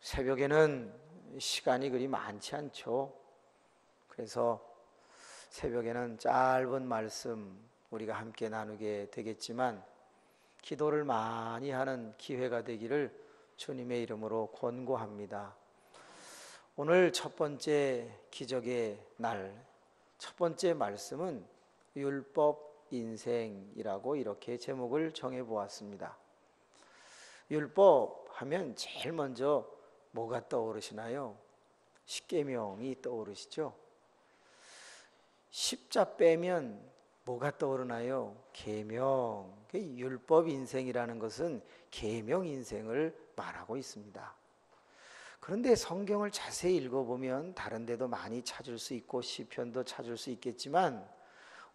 새벽에는 시간이 그리 많지 않죠. 그래서 새벽에는 짧은 말씀 우리가 함께 나누게 되겠지만 기도를 많이 하는 기회가 되기를 주님의 이름으로 권고합니다. 오늘 첫 번째 기적의 날, 첫 번째 말씀은 율법 인생이라고 이렇게 제목을 정해 보았습니다. 율법 하면 제일 먼저 뭐가 떠오르시나요? 십계명이 떠오르시죠? 십자 빼면 뭐가 떠오르나요? 계명. 율법 인생이라는 것은 계명 인생을 말하고 있습니다. 그런데 성경을 자세히 읽어보면 다른 데도 많이 찾을 수 있고 시편도 찾을 수 있겠지만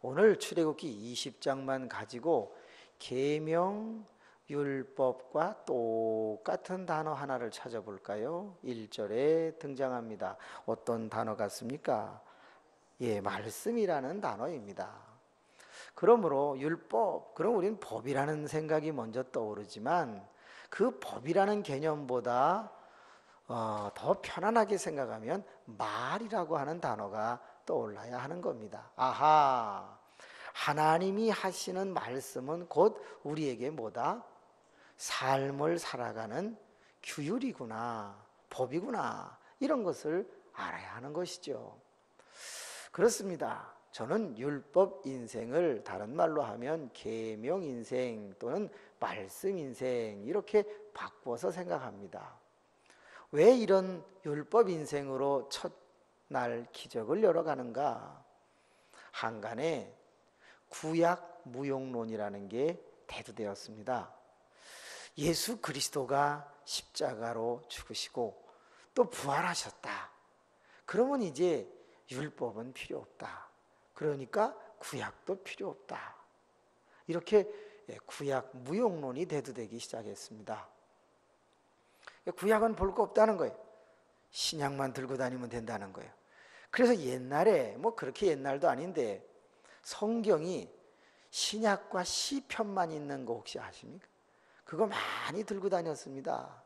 오늘 출애굽기 20장만 가지고 계명 율법과 똑같은 단어 하나를 찾아볼까요? 1절에 등장합니다. 어떤 단어 같습니까? 말씀이라는 단어입니다. 그러므로 율법, 그럼 우리는 법이라는 생각이 먼저 떠오르지만 그 법이라는 개념보다 더 편안하게 생각하면 말이라고 하는 단어가 떠올라야 하는 겁니다. 아하, 하나님이 하시는 말씀은 곧 우리에게 뭐다? 삶을 살아가는 규율이구나, 법이구나, 이런 것을 알아야 하는 것이죠. 그렇습니다. 저는 율법 인생을 다른 말로 하면 계명 인생 또는 말씀 인생 이렇게 바꿔서 생각합니다. 왜 이런 율법 인생으로 첫날 기적을 열어가는가? 한간에 구약 무용론이라는 게 대두되었습니다. 예수 그리스도가 십자가로 죽으시고 또 부활하셨다. 그러면 이제 율법은 필요 없다. 그러니까 구약도 필요 없다. 이렇게 구약 무용론이 대두되기 시작했습니다. 구약은 볼 거 없다는 거예요. 신약만 들고 다니면 된다는 거예요. 그래서 옛날에 그렇게 옛날도 아닌데 성경이 신약과 시편만 있는 거 혹시 아십니까? 그거 많이 들고 다녔습니다.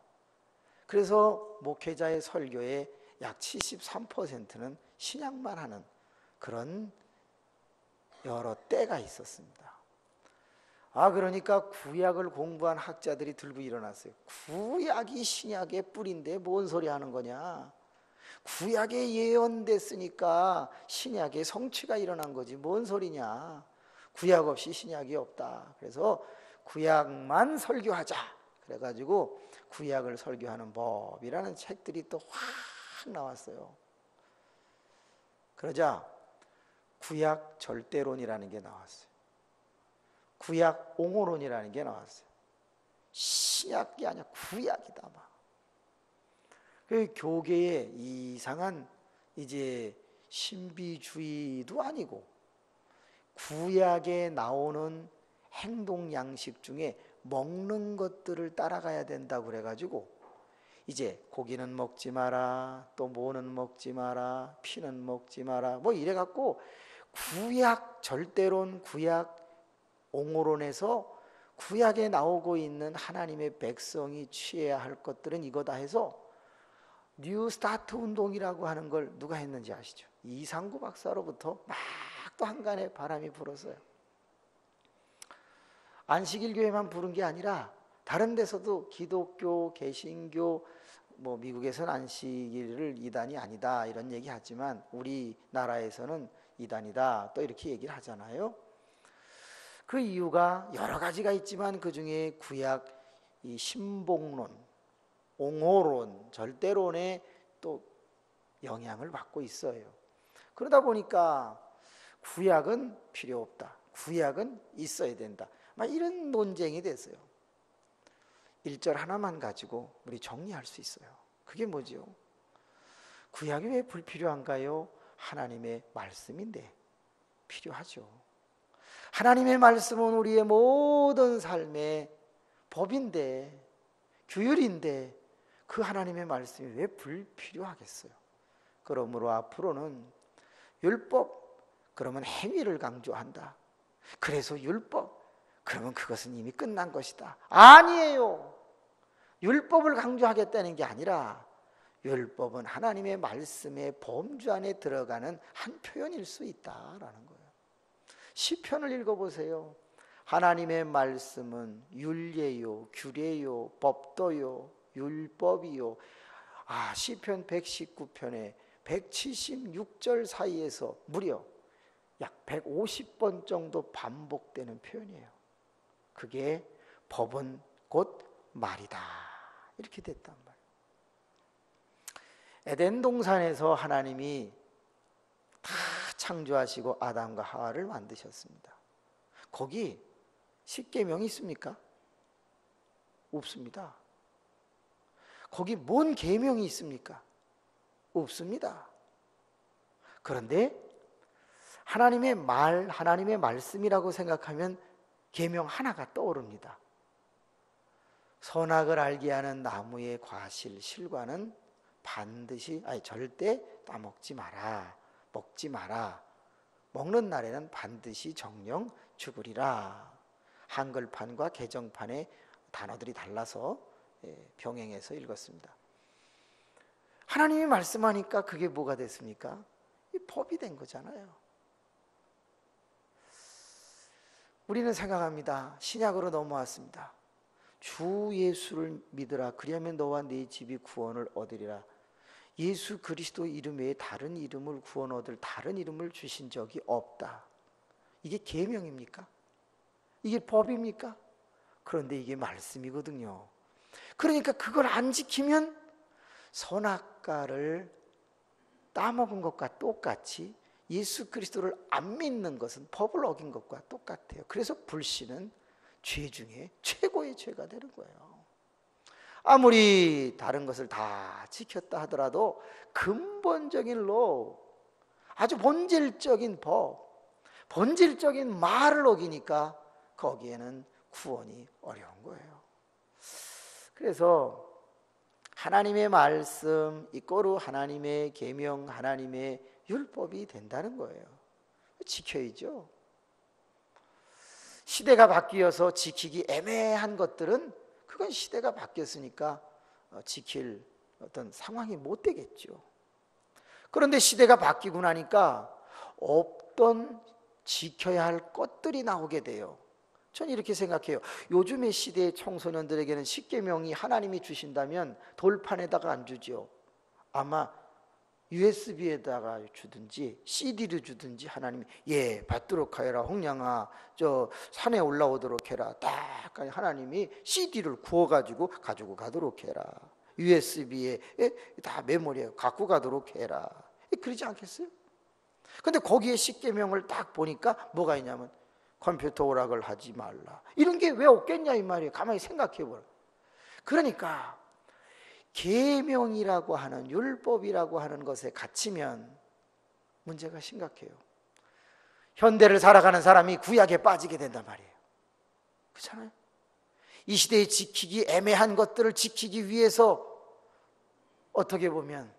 그래서 목회자의 설교의 약 73%는 신약만 하는 그런 여러 때가 있었습니다. 그러니까 구약을 공부한 학자들이 들고 일어났어요. 구약이 신약의 뿌리인데 뭔 소리 하는 거냐? 구약에 예언됐으니까 신약의 성취가 일어난 거지 뭔 소리냐? 구약 없이 신약이 없다. 그래서 구약만 설교하자. 그래가지고 구약을 설교하는 법이라는 책들이 또 확 나왔어요. 그러자 구약 절대론이라는 게 나왔어요. 구약 옹호론이라는 게 나왔어요. 신약이 아니야 구약이다 막. 그 교계에 이상한 이제 신비주의도 아니고 구약에 나오는 행동 양식 중에 먹는 것들을 따라가야 된다고 그래가지고 이제 고기는 먹지 마라, 또 뭐는 먹지 마라, 피는 먹지 마라, 이래갖고 구약 절대론, 구약 옹호론에서 구약에 나오고 있는 하나님의 백성이 취해야 할 것들은 이거다 해서 뉴 스타트 운동이라고 하는 걸 누가 했는지 아시죠? 이상구 박사로부터 막 또 한간에 바람이 불었어요. 안식일 교회만 부른 게 아니라 다른 데서도 기독교, 개신교, 미국에서는 안식일을 이단이 아니다 이런 얘기 하지만 우리나라에서는 이단이다 또 이렇게 얘기를 하잖아요. 그 이유가 여러 가지가 있지만 그 중에 구약 이 신복론, 옹호론, 절대론에 또 영향을 받고 있어요. 그러다 보니까 구약은 필요 없다. 구약은 있어야 된다. 막 이런 논쟁이 됐어요. 1절 하나만 가지고 우리 정리할 수 있어요. 그게 뭐죠? 구약이 왜 불필요한가요? 하나님의 말씀인데 필요하죠. 하나님의 말씀은 우리의 모든 삶의 법인데 규율인데 그 하나님의 말씀이 왜 불필요하겠어요? 그러므로 앞으로는 율법 그러면 행위를 강조한다. 그래서 율법 그러면 그것은 이미 끝난 것이다. 아니에요. 율법을 강조하겠다는 게 아니라 율법은 하나님의 말씀의 범주 안에 들어가는 한 표현일 수 있다라는 거예요. 시편을 읽어보세요. 하나님의 말씀은 율례요, 규례요, 법도요, 율법이요. 시편 119편에 176절 사이에서 무려 약 150번 정도 반복되는 표현이에요. 그게 법은 곧 말이다, 이렇게 됐단 말이에요. 에덴 동산에서 하나님이 다 창조하시고 아담과 하와를 만드셨습니다. 거기 십계명이 있습니까? 없습니다. 거기 뭔 계명이 있습니까? 없습니다. 그런데 하나님의 말, 하나님의 말씀이라고 생각하면 계명 하나가 떠오릅니다. 선악을 알게 하는 나무의 과실, 실과는 반드시, 절대 따먹지 마라, 먹지 마라. 먹는 날에는 반드시 정령 죽으리라. 한글판과 개정판의 단어들이 달라서 병행해서 읽었습니다. 하나님이 말씀하니까 그게 뭐가 됐습니까? 이 법이 된 거잖아요. 우리는 생각합니다. 신약으로 넘어왔습니다. 주 예수를 믿으라. 그리하면 너와 네 집이 구원을 얻으리라. 예수 그리스도 이름 외에 다른 이름을 구원 얻을 다른 이름을 주신 적이 없다. 이게 계명입니까? 이게 법입니까? 그런데 이게 말씀이거든요. 그러니까 그걸 안 지키면 선악과를 따먹은 것과 똑같이 예수 그리스도를 안 믿는 것은 법을 어긴 것과 똑같아요. 그래서 불신은 죄 중에 최고의 죄가 되는 거예요. 아무리 다른 것을 다 지켰다 하더라도 근본적인 로, 아주 본질적인 법, 본질적인 말을 어기니까 거기에는 구원이 어려운 거예요. 그래서 하나님의 말씀 이꼬르 하나님의 계명, 하나님의 율법이 된다는 거예요. 지켜야죠. 시대가 바뀌어서 지키기 애매한 것들은 그건 시대가 바뀌었으니까 지킬 어떤 상황이 못 되겠죠. 그런데 시대가 바뀌고 나니까 없던 지켜야 할 것들이 나오게 돼요. 저는 이렇게 생각해요. 요즘의 시대의 청소년들에게는 십계명이 하나님이 주신다면 돌판에다가 안 주죠. 아마 USB에다가 주든지 CD를 주든지 하나님이 받도록 하여라. 홍량아 저 산에 올라오도록 해라. 딱 하나님이 CD를 구워가지고 가지고 가도록 해라. USB에 다 메모리에 갖고 가도록 해라. 그러지 않겠어요? 근데 거기에 십계명을 딱 보니까 뭐가 있냐면 컴퓨터 오락을 하지 말라. 이런 게 왜 없겠냐 이 말이에요. 가만히 생각해 보라. 그러니까 계명이라고 하는, 율법이라고 하는 것에 갇히면 문제가 심각해요. 현대를 살아가는 사람이 구약에 빠지게 된단 말이에요. 그렇잖아요? 이 시대에 지키기 애매한 것들을 지키기 위해서 어떻게 보면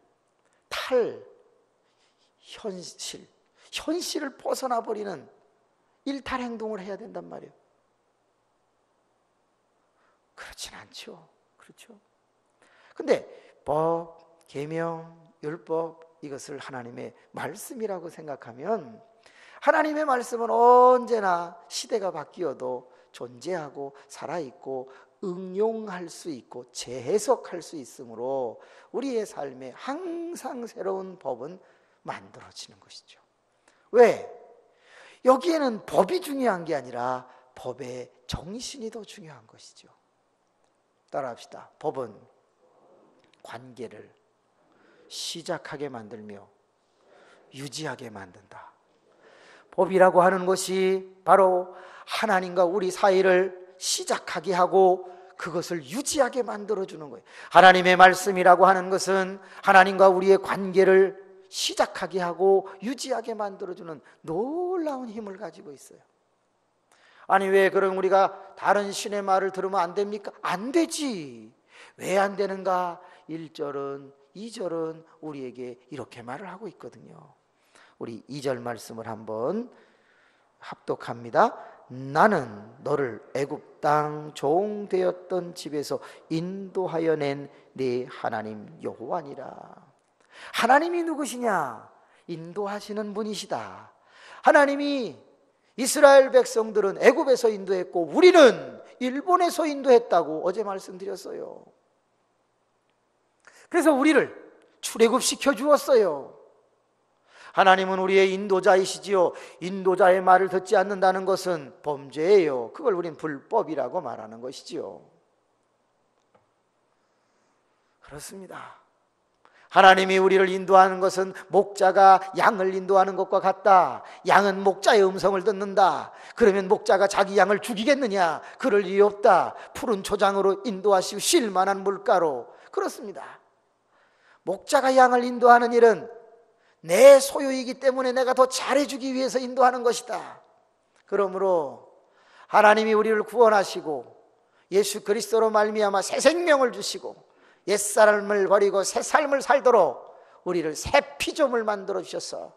현실을 벗어나 버리는 일탈 행동을 해야 된단 말이에요. 그렇진 않죠. 그렇죠? 근데 법, 계명, 율법 이것을 하나님의 말씀이라고 생각하면 하나님의 말씀은 언제나 시대가 바뀌어도 존재하고 살아있고 응용할 수 있고 재해석할 수 있으므로 우리의 삶에 항상 새로운 법은 만들어지는 것이죠. 왜? 여기에는 법이 중요한 게 아니라 법의 정신이 더 중요한 것이죠. 따라합시다. 법은 관계를 시작하게 만들며 유지하게 만든다. 법이라고 하는 것이 바로 하나님과 우리 사이를 시작하게 하고 그것을 유지하게 만들어주는 거예요. 하나님의 말씀이라고 하는 것은 하나님과 우리의 관계를 시작하게 하고 유지하게 만들어주는 놀라운 힘을 가지고 있어요. 아니 왜 그럼 우리가 다른 신의 말을 들으면 안 됩니까? 안 되지. 왜 안 되는가? 1절은 2절은 우리에게 이렇게 말을 하고 있거든요. 우리 2절 말씀을 한번 합독합니다. 나는 너를 애굽 땅 종 되었던 집에서 인도하여 낸 네 하나님 여호와니라. 하나님이 누구시냐? 인도하시는 분이시다. 하나님이 이스라엘 백성들은 애굽에서 인도했고 우리는 일본에서 인도했다고 어제 말씀드렸어요. 그래서 우리를 출애굽시켜 주었어요. 하나님은 우리의 인도자이시지요. 인도자의 말을 듣지 않는다는 것은 범죄예요. 그걸 우린 불법이라고 말하는 것이지요. 그렇습니다. 하나님이 우리를 인도하는 것은 목자가 양을 인도하는 것과 같다. 양은 목자의 음성을 듣는다. 그러면 목자가 자기 양을 죽이겠느냐? 그럴 일이 없다. 푸른 초장으로 인도하시고 쉴 만한 물가로. 그렇습니다. 목자가 양을 인도하는 일은 내 소유이기 때문에 내가 더 잘해주기 위해서 인도하는 것이다. 그러므로 하나님이 우리를 구원하시고 예수 그리스도로 말미암아 새 생명을 주시고 옛사람을 버리고 새 삶을 살도록 우리를 새 피조물 만들어 주셔서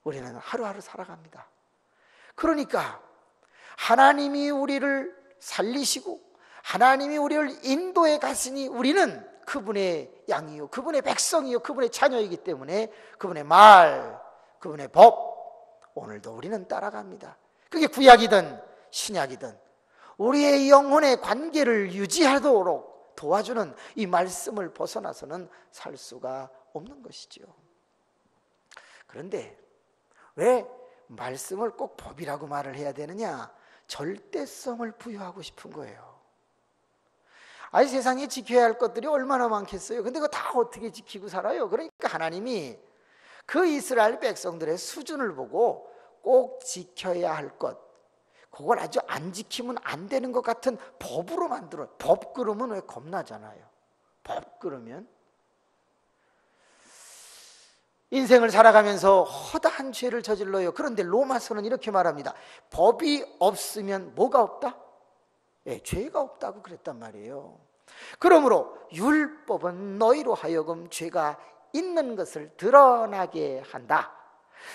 우리는 하루하루 살아갑니다. 그러니까 하나님이 우리를 살리시고 하나님이 우리를 인도해 가시니 우리는 그분의 양이요, 그분의 백성이요, 그분의 자녀이기 때문에 그분의 말, 그분의 법, 오늘도 우리는 따라갑니다. 그게 구약이든 신약이든 우리의 영혼의 관계를 유지하도록 도와주는 이 말씀을 벗어나서는 살 수가 없는 것이죠. 그런데 왜 말씀을 꼭 법이라고 말을 해야 되느냐? 절대성을 부여하고 싶은 거예요. 아니, 세상에 지켜야 할 것들이 얼마나 많겠어요. 근데 그거 다 어떻게 지키고 살아요? 그러니까 하나님이 그 이스라엘 백성들의 수준을 보고 꼭 지켜야 할 것, 그걸 아주 안 지키면 안 되는 것 같은 법으로 만들어요. 법 그러면 왜 겁나잖아요. 법 그러면 인생을 살아가면서 허다한 죄를 저질러요. 그런데 로마서는 이렇게 말합니다. 법이 없으면 뭐가 없다? 죄가 없다고 그랬단 말이에요. 그러므로 율법은 너희로 하여금 죄가 있는 것을 드러나게 한다.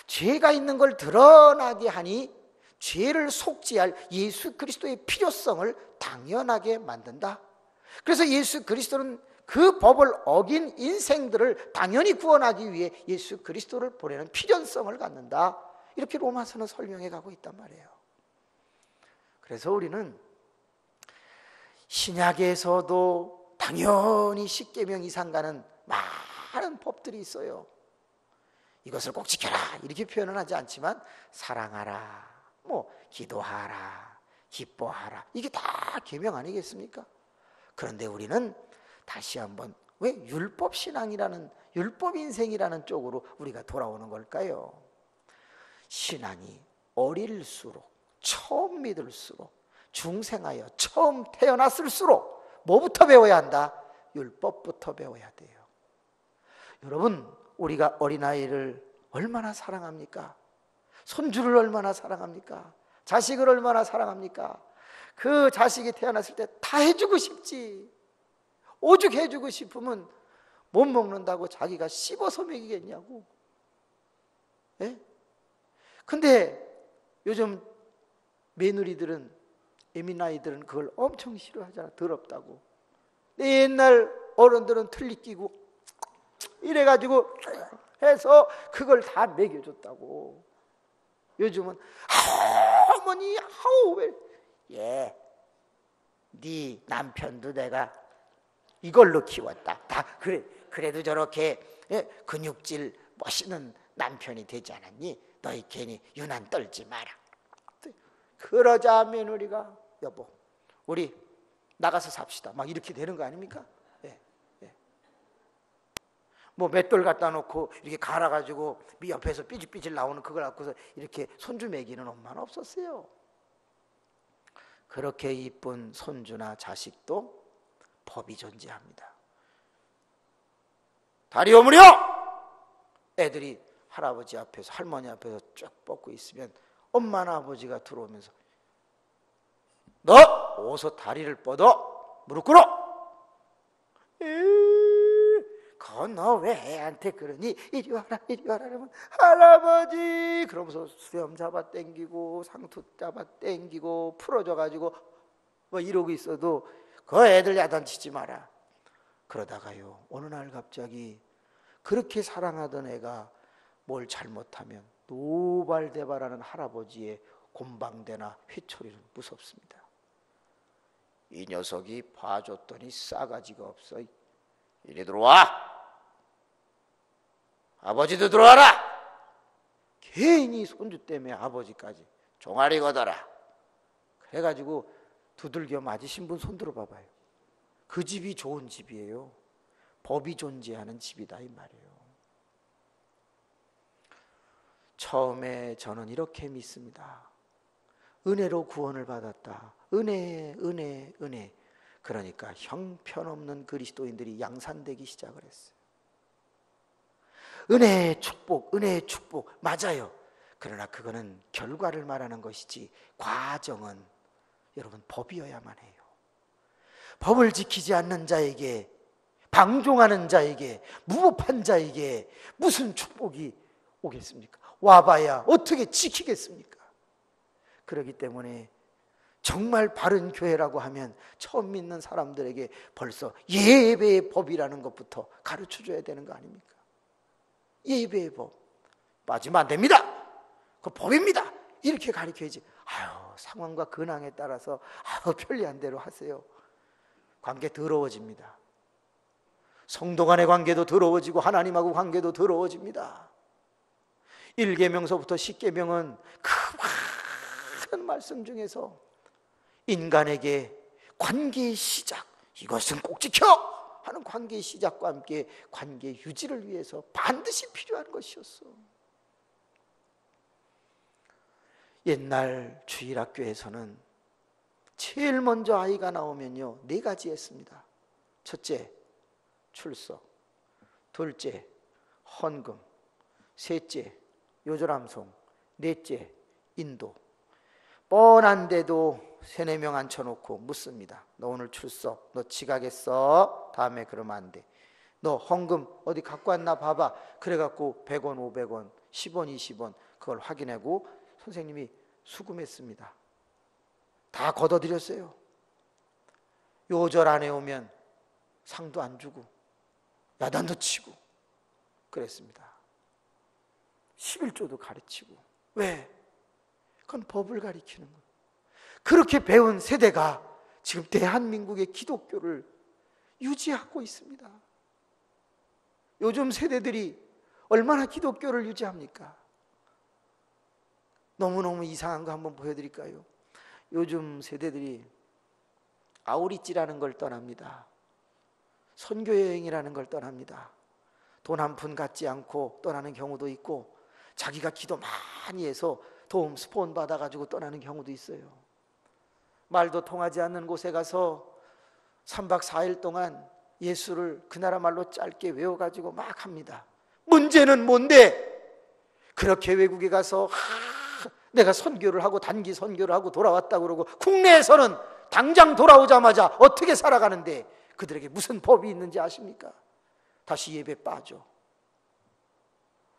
죄가 있는 걸 드러나게 하니 죄를 속죄할 예수 그리스도의 필요성을 당연하게 만든다. 그래서 예수 그리스도는 그 법을 어긴 인생들을 당연히 구원하기 위해 예수 그리스도를 보내는 필연성을 갖는다. 이렇게 로마서는 설명해 가고 있단 말이에요. 그래서 우리는 신약에서도 당연히 십계명 이상 가는 많은 법들이 있어요. 이것을 꼭 지켜라 이렇게 표현은 하지 않지만 사랑하라, 기도하라, 기뻐하라, 이게 다 계명 아니겠습니까? 그런데 우리는 다시 한번 왜 율법 신앙이라는, 율법 인생이라는 쪽으로 우리가 돌아오는 걸까요? 신앙이 어릴수록, 처음 믿을수록, 중생하여 처음 태어났을수록 뭐부터 배워야 한다? 율법부터 배워야 돼요. 여러분, 우리가 어린아이를 얼마나 사랑합니까? 손주를 얼마나 사랑합니까? 자식을 얼마나 사랑합니까? 그 자식이 태어났을 때 다 해주고 싶지. 오죽 해주고 싶으면 못 먹는다고 자기가 씹어서 먹이겠냐고. 예? 근데 요즘 며느리들은, 애미나이들은 그걸 엄청 싫어하잖아. 더럽다고. 근데 옛날 어른들은 틀니 끼고 이래가지고 해서 그걸 다 먹여줬다고. 요즘은 어머니, 왜? 네 남편도 내가 이걸로 키웠다. 다 그래. 그래도 저렇게 근육질 멋있는 남편이 되지 않았니? 너희 괜히 유난 떨지 마라. 그러자 며느리가 여보, 우리 나가서 삽시다. 막 이렇게 되는 거 아닙니까? 맷돌 갖다 놓고 이렇게 갈아가지고 옆에서 삐질삐질 나오는 그걸 갖고서 이렇게 손주 먹이는 엄마는 없었어요. 그렇게 이쁜 손주나 자식도 법이 존재합니다. 다리 오므려! 애들이 할아버지 앞에서, 할머니 앞에서 쭉 뻗고 있으면 엄마나 아버지가 들어오면서 너 어서 다리를 뻗어, 무릎 꿇어. 너 왜 애한테 그러니? 이리 와라 이리 와라 그러면 할아버지 그러면서 수염 잡아 당기고 상투 잡아 당기고 풀어줘 가지고 뭐 이러고 있어도 그 애들 야단치지 마라. 그러다가요 어느 날 갑자기 그렇게 사랑하던 애가 뭘 잘못하면 노발대발하는 할아버지의 곰방대나 회초리는 무섭습니다. 이 녀석이 봐줬더니 싸가지가 없어. 이리 들어와. 아버지도 들어와라. 괜히 손주 때문에 아버지까지 종아리 걷어라. 그래가지고 두들겨 맞으신 분 손 들어봐봐요. 그 집이 좋은 집이에요. 법이 존재하는 집이다 이 말이에요. 처음에 저는 이렇게 믿습니다. 은혜로 구원을 받았다. 은혜, 은혜, 은혜. 그러니까 형편없는 그리스도인들이 양산되기 시작을 했어요. 은혜의 축복, 은혜의 축복 맞아요. 그러나 그거는 결과를 말하는 것이지 과정은 여러분 법이어야만 해요. 법을 지키지 않는 자에게, 방종하는 자에게, 무법한 자에게 무슨 축복이 오겠습니까? 와봐야 어떻게 지키겠습니까? 그렇기 때문에 정말 바른 교회라고 하면 처음 믿는 사람들에게 벌써 예배의 법이라는 것부터 가르쳐줘야 되는 거 아닙니까? 예배의 법 빠지면 안 됩니다. 그 법입니다. 이렇게 가르쳐야지. 상황과 근황에 따라서 편리한 대로 하세요. 관계 더러워집니다. 성도 간의 관계도 더러워지고 하나님하고 관계도 더러워집니다. 1계명서부터 10계명은 그 많은 말씀 중에서 인간에게 관계의 시작, 이것은 꼭 지켜! 하는 관계의 시작과 함께 관계 유지를 위해서 반드시 필요한 것이었어. 옛날 주일학교에서는 제일 먼저 아이가 나오면요 4가지 했습니다. 첫째, 출석. 둘째, 헌금. 셋째, 요절함송. 넷째, 인도. 뻔한데도 3-4명 앉혀놓고 묻습니다. 너 오늘 출석, 너 지각했어? 다음에 그러면 안 돼. 너 헌금 어디 갖고 왔나 봐봐. 그래갖고 100원, 500원, 10원, 20원 그걸 확인하고 선생님이 수금했습니다. 다 걷어들였어요. 요절 안 해오면 상도 안 주고 야단도 치고 그랬습니다. 11조도 가르치고. 왜? 그건 법을 가리키는 거예요. 그렇게 배운 세대가 지금 대한민국의 기독교를 유지하고 있습니다. 요즘 세대들이 얼마나 기독교를 유지합니까? 너무너무 이상한 거 한번 보여드릴까요? 요즘 세대들이 아우리찌라는 걸 떠납니다. 선교여행이라는 걸 떠납니다. 돈 한 푼 갖지 않고 떠나는 경우도 있고 자기가 기도 많이 해서 도움 스폰 받아가지고 떠나는 경우도 있어요. 말도 통하지 않는 곳에 가서 3박 4일 동안 예수를 그 나라 말로 짧게 외워가지고 막 합니다. 문제는 뭔데? 그렇게 외국에 가서 내가 선교를 하고 단기 선교를 하고 돌아왔다 그러고 국내에서는 당장 돌아오자마자 어떻게 살아가는데 그들에게 무슨 법이 있는지 아십니까? 다시 예배 빠져.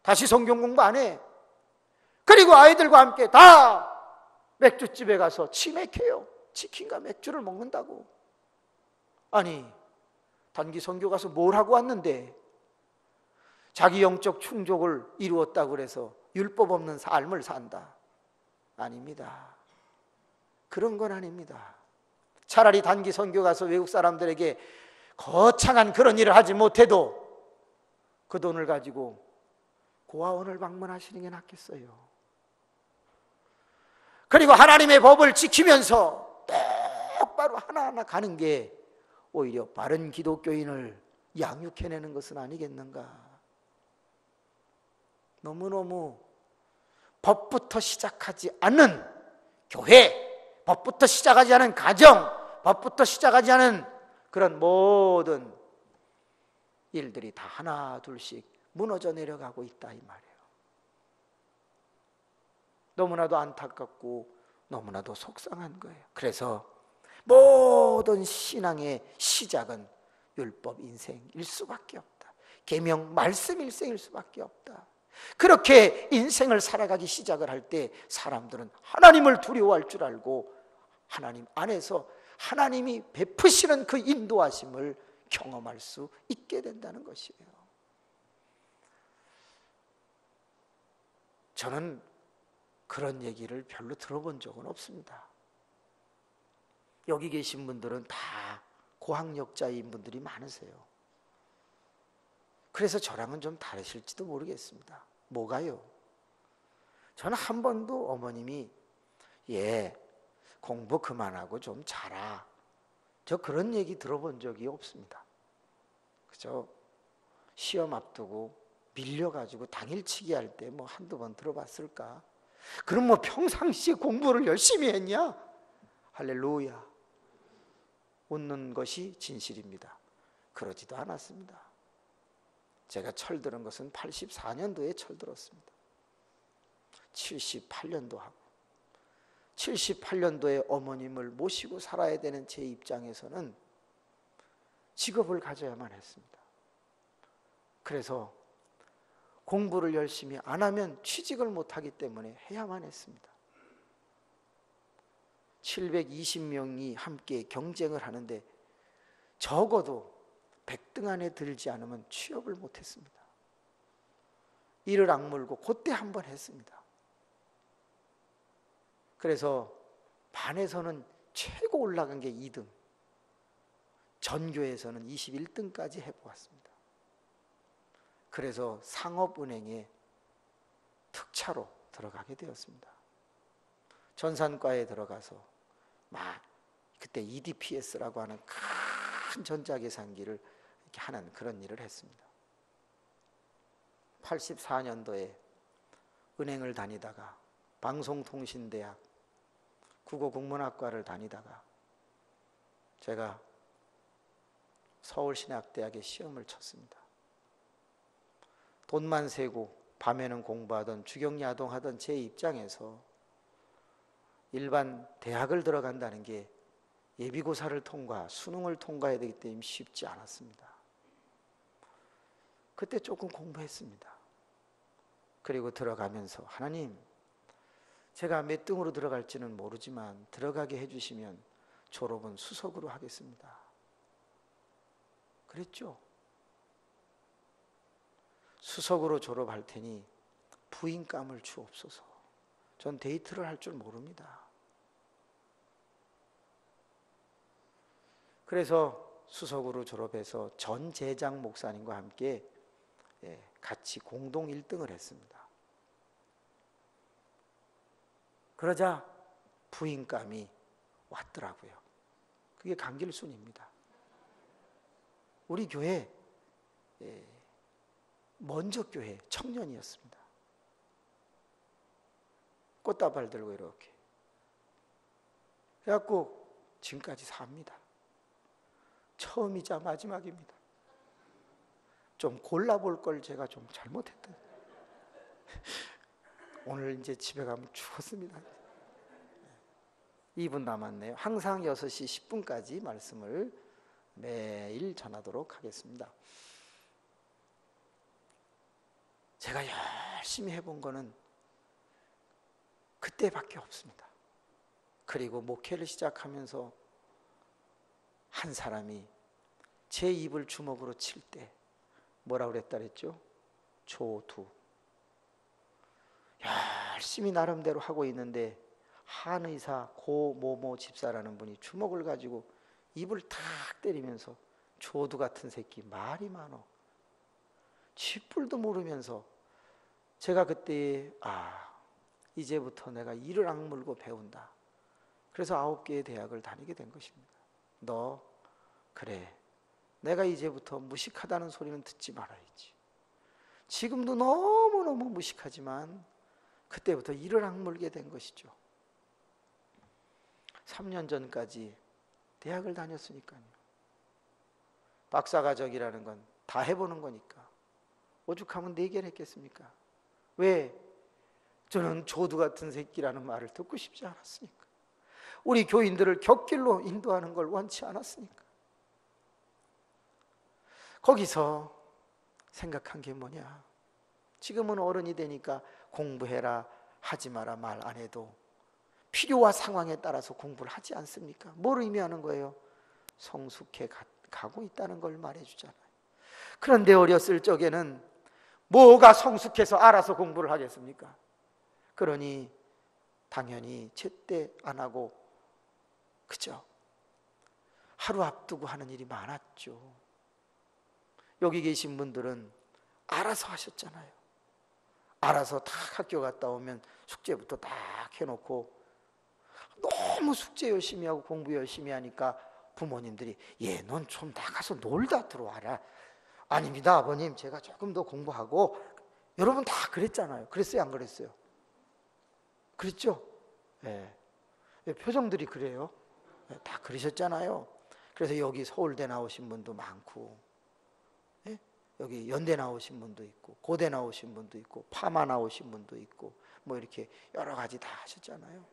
다시 성경 공부 안 해. 그리고 아이들과 함께 다 맥주집에 가서 치맥해요. 치킨과 맥주를 먹는다고. 아니, 단기 선교 가서 뭘 하고 왔는데 자기 영적 충족을 이루었다고 그래서 율법 없는 삶을 산다. 아닙니다. 그런 건 아닙니다. 차라리 단기 선교 가서 외국 사람들에게 거창한 그런 일을 하지 못해도 그 돈을 가지고 고아원을 방문하시는 게 낫겠어요. 그리고 하나님의 법을 지키면서 똑바로 하나하나 가는 게 오히려 바른 기독교인을 양육해내는 것은 아니겠는가. 너무너무 법부터 시작하지 않는 교회, 법부터 시작하지 않은 가정, 법부터 시작하지 않은 그런 모든 일들이 다 하나 둘씩 무너져 내려가고 있다 이 말이에요. 너무나도 안타깝고 너무나도 속상한 거예요. 그래서 모든 신앙의 시작은 율법 인생일 수밖에 없다. 계명 말씀 일생일 수밖에 없다. 그렇게 인생을 살아가기 시작을 할 때 사람들은 하나님을 두려워할 줄 알고 하나님 안에서 하나님이 베푸시는 그 인도하심을 경험할 수 있게 된다는 것이에요. 저는 그런 얘기를 별로 들어본 적은 없습니다. 여기 계신 분들은 다 고학력자인 분들이 많으세요. 그래서 저랑은 좀 다르실지도 모르겠습니다. 뭐가요? 저는 한 번도 어머님이 공부 그만하고 좀 자라, 저 그런 얘기 들어본 적이 없습니다. 그죠? 시험 앞두고 밀려가지고 당일치기 할 때 뭐 한두 번 들어봤을까? 그럼 뭐 평상시에 공부를 열심히 했냐? 할렐루야. 웃는 것이 진실입니다. 그러지도 않았습니다. 제가 철들은 것은 84년도에 철들었습니다. 78년도 하고 78년도에 어머님을 모시고 살아야 되는 제 입장에서는 직업을 가져야만 했습니다. 그래서 공부를 열심히 안 하면 취직을 못하기 때문에 해야만 했습니다. 720명이 함께 경쟁을 하는데 적어도 100등 안에 들지 않으면 취업을 못했습니다. 이를 악물고 그때 한 번 했습니다. 그래서 반에서는 최고 올라간 게 2등, 전교에서는 21등까지 해보았습니다. 그래서 상업은행에 특차로 들어가게 되었습니다. 전산과에 들어가서 그때 EDPS라고 하는 큰 전자계산기를 이렇게 하는 그런 일을 했습니다. 84년도에 은행을 다니다가 방송통신대학 국어국문학과를 다니다가 제가 서울신학대학에 시험을 쳤습니다. 돈만 세고 밤에는 공부하던 주경야동하던 제 입장에서 일반 대학을 들어간다는 게 예비고사를 통과, 수능을 통과해야 되기 때문에 쉽지 않았습니다. 그때 조금 공부했습니다. 그리고 들어가면서 하나님, 제가 몇 등으로 들어갈지는 모르지만 들어가게 해주시면 졸업은 수석으로 하겠습니다. 그랬죠. 수석으로 졸업할 테니 부인감을 주옵소서. 전 데이트를 할 줄 모릅니다. 그래서 수석으로 졸업해서 전 재장 목사님과 함께 같이 공동 1등을 했습니다. 그러자 부인감이 왔더라고요. 그게 강길순입니다. 우리 교회 먼저 교회 청년이었습니다. 꽃다발 들고 이렇게 그래갖고 지금까지 삽니다. 처음이자 마지막입니다. 좀 골라볼 걸 제가 좀 잘못했다. 오늘 이제 집에 가면 죽었습니다. 2분 남았네요. 항상 6시 10분까지 말씀을 매일 전하도록 하겠습니다. 제가 열심히 해본 거는 그때밖에 없습니다. 그리고 목회를 시작하면서 한 사람이 제 입을 주먹으로 칠 때 뭐라고 그랬다 그랬죠? 조두. 열심히 나름대로 하고 있는데 한의사 고모모 집사라는 분이 주먹을 가지고 입을 탁 때리면서 조두 같은 새끼 말이 많어. 쥐뿔도 모르면서 제가 그때 이제부터 내가 이를 악물고 배운다. 그래서 9개의 대학을 다니게 된 것입니다. 너 그래, 내가 이제부터 무식하다는 소리는 듣지 말아야지. 지금도 너무너무 무식하지만 그때부터 이를 악물게 된 것이죠. 3년 전까지 대학을 다녔으니까요. 박사과정이라는 건 다 해보는 거니까 오죽하면 4개를 했겠습니까? 왜? 저는 조두 같은 새끼라는 말을 듣고 싶지 않았으니까. 우리 교인들을 곁길로 인도하는 걸 원치 않았으니까. 거기서 생각한 게 뭐냐? 지금은 어른이 되니까 공부해라 하지 마라 말 안 해도 필요와 상황에 따라서 공부를 하지 않습니까? 뭘 의미하는 거예요? 성숙해 가고 있다는 걸 말해주잖아요. 그런데 어렸을 적에는 뭐가 성숙해서 알아서 공부를 하겠습니까? 그러니 당연히 제때 안 하고, 그죠? 하루 앞두고 하는 일이 많았죠. 여기 계신 분들은 알아서 하셨잖아요. 알아서 딱 학교 갔다 오면 숙제부터 딱 해놓고 너무 숙제 열심히 하고 공부 열심히 하니까 부모님들이 넌 좀 나가서 놀다 들어와라. 아닙니다 아버님, 제가 조금 더 공부하고. 여러분 다 그랬잖아요. 그랬어요 안 그랬어요? 그랬죠? 네. 표정들이 그래요. 다 그러셨잖아요. 그래서 여기 서울대 나오신 분도 많고, 여기 연대 나오신 분도 있고, 고대 나오신 분도 있고, 파마 나오신 분도 있고, 뭐 이렇게 여러 가지 다 하셨잖아요.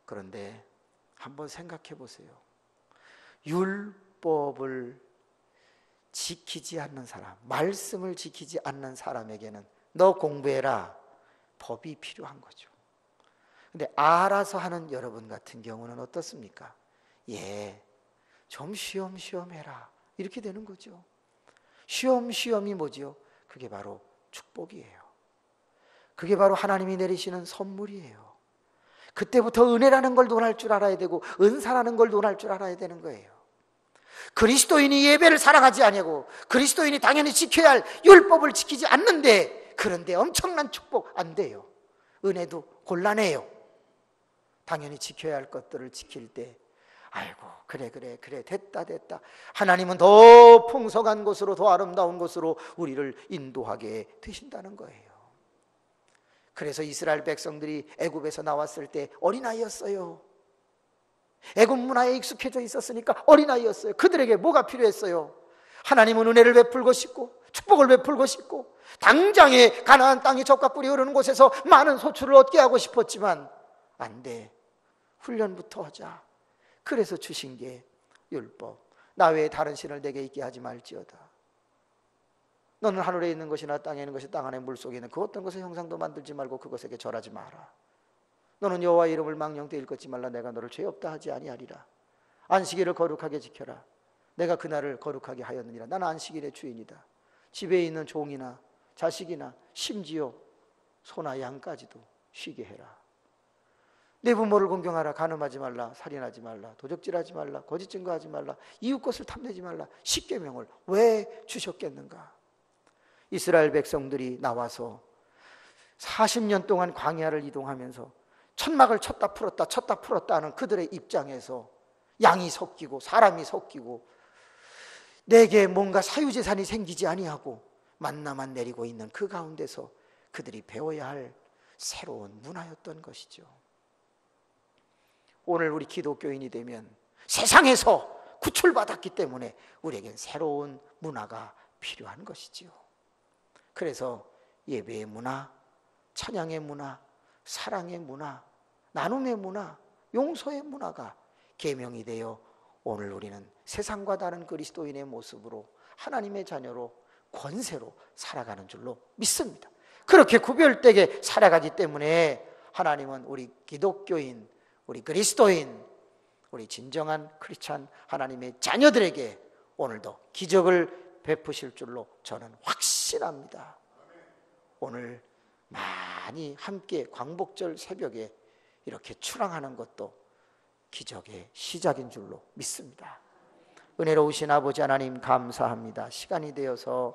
그런데 한번 생각해 보세요. 율법을 지키지 않는 사람, 말씀을 지키지 않는 사람에게는 너 공부해라, 법이 필요한 거죠. 근데 알아서 하는 여러분 같은 경우는 어떻습니까? 좀 쉬엄쉬엄 해라, 이렇게 되는 거죠. 쉬엄쉬엄이 뭐지요? 그게 바로 축복이에요. 그게 바로 하나님이 내리시는 선물이에요. 그때부터 은혜라는 걸 논할 줄 알아야 되고 은사라는 걸 논할 줄 알아야 되는 거예요. 그리스도인이 예배를 사랑하지 아니하고 그리스도인이 당연히 지켜야 할 율법을 지키지 않는데, 그런데 엄청난 축복 안 돼요. 은혜도 곤란해요. 당연히 지켜야 할 것들을 지킬 때 아이고 그래 됐다 하나님은 더 풍성한 곳으로, 더 아름다운 곳으로 우리를 인도하게 되신다는 거예요. 그래서 이스라엘 백성들이 애굽에서 나왔을 때 어린아이였어요. 애굽 문화에 익숙해져 있었으니까 어린아이였어요. 그들에게 뭐가 필요했어요? 하나님은 은혜를 베풀고 싶고 축복을 베풀고 싶고 당장에 가나안 땅이 젖과 꿀이 흐르는 곳에서 많은 소출을 얻게 하고 싶었지만 안 돼. 훈련부터 하자. 그래서 주신 게 율법. 나 외에 다른 신을 내게 있게 하지 말지어다. 너는 하늘에 있는 것이나 땅에 있는 것이 땅 안에 물속에 있는 그 어떤 것의 형상도 만들지 말고 그것에게 절하지 마라. 너는 여호와의 이름을 망령되이 일컫지 말라. 내가 너를 죄 없다 하지 아니하리라. 안식일을 거룩하게 지켜라. 내가 그날을 거룩하게 하였느니라. 나는 안식일의 주인이다. 집에 있는 종이나 자식이나 심지어 소나 양까지도 쉬게 해라. 내 부모를 공경하라. 간음하지 말라. 살인하지 말라. 도적질하지 말라. 거짓 증거하지 말라. 이웃 것을 탐내지 말라. 십계명을 왜 주셨겠는가? 이스라엘 백성들이 나와서 40년 동안 광야를 이동하면서 천막을 쳤다 풀었다 하는 그들의 입장에서 양이 섞이고 사람이 섞이고 내게 뭔가 사유재산이 생기지 아니하고 만나만 내리고 있는 그 가운데서 그들이 배워야 할 새로운 문화였던 것이죠. 오늘 우리 기독교인이 되면 세상에서 구출받았기 때문에 우리에겐 새로운 문화가 필요한 것이지요. 그래서 예배의 문화, 찬양의 문화, 사랑의 문화, 나눔의 문화, 용서의 문화가 계명이 되어 오늘 우리는 세상과 다른 그리스도인의 모습으로 하나님의 자녀로 권세로 살아가는 줄로 믿습니다. 그렇게 구별되게 살아가기 때문에 하나님은 우리 기독교인, 우리 그리스도인, 우리 진정한 크리스찬 하나님의 자녀들에게 오늘도 기적을 베푸실 줄로 저는 확신합니다. 오늘 많이 함께 광복절 새벽에 이렇게 출항하는 것도 기적의 시작인 줄로 믿습니다. 은혜로우신 아버지 하나님 감사합니다. 시간이 되어서